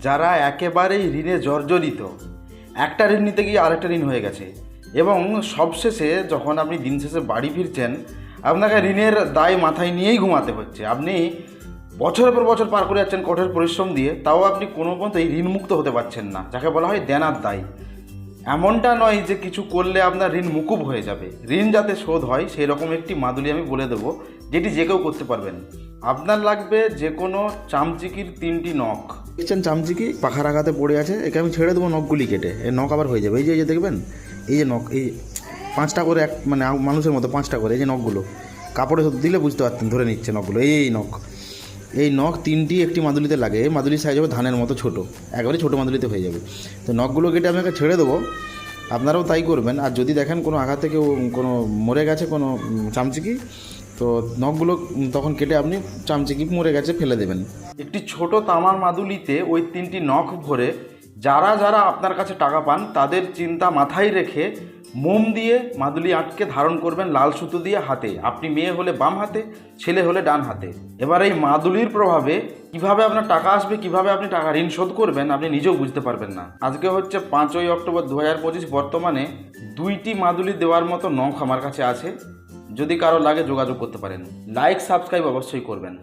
যারা একেবারেই ঋণে জর্জরিত, একটা ঋণ নিতে গিয়ে আরেকটা ঋণ হয়ে গেছে, এবং সবশেষে যখন আপনি দিন শেষে বাড়ি ফিরছেন আপনাকে ঋণের দায় মাথায় নিয়েই ঘুমাতে হচ্ছে। আপনি বছরের পর বছর পার করে যাচ্ছেন কঠোর পরিশ্রম দিয়ে, তাও আপনি কোনো মতেই ঋণমুক্ত হতে পারছেন না, যাকে বলা হয় দেনার দায়। এমনটা নয় যে কিছু করলে আপনার ঋণ মুকুব হয়ে যাবে। ঋণ যাতে শোধ হয় সেই রকম একটি মাদুলি আমি বলে দেবো, যেটি যে কেউ করতে পারবেন। আপনার লাগবে যে কোনো চামচিকির 3টি নখ। দেখছেন চামচিকি পাখার আঘাতে পড়ে আছে, একে আমি ছেড়ে দেবো নখগুলি কেটে, এর নখ আবার হয়ে যাবে। এই যে দেখবেন, এই যে নখ, এই 5টা করে, এক মানে মানুষের মতো 5টা করে, এই যে নখগুলো কাপড়ে দিলে বুঝতে পারতেন, ধরে নিচ্ছে নখগুলো। এই নখ 3টি একটি মাদুলিতে লাগে। এই মাদুলির সাইজ হবে ধানের মতো ছোটো, একেবারে ছোটো মাদুলিতে হয়ে যাবে। তো নখগুলো কেটে আমি ছেড়ে দেবো, আপনারাও তাই করবেন। আর যদি দেখেন কোনো আঘাতে কেউ কোনো মরে গেছে কোনো চামচিকি, তো নখগুলো তখন কেটে আপনি চামচিকি মরে গেছে ফেলে দেবেন। একটি ছোট তামার মাদুলিতে ওই 3টি নখ ভরে যারা যারা আপনার কাছে টাকা পান তাদের চিন্তা মাথায় রেখে মোম দিয়ে মাদুলি আটকে ধারণ করবেন লাল সুতো দিয়ে হাতে। আপনি মেয়ে হলে বাম হাতে, ছেলে হলে ডান হাতে। এবার এই মাদুলির প্রভাবে কিভাবে আপনার টাকা আসবে, কিভাবে আপনি টাকা ঋণ শোধ করবেন আপনি নিজেও বুঝতে পারবেন না। আজকে হচ্ছে 5ই অক্টোবর 2025। বর্তমানে 2টি মাদুলি দেওয়ার মতো নখ আমার কাছে আছে। যদি কারো লাগে যোগাযোগ করতে পারেন। লাইক সাবস্ক্রাইব অবশ্যই করবেন।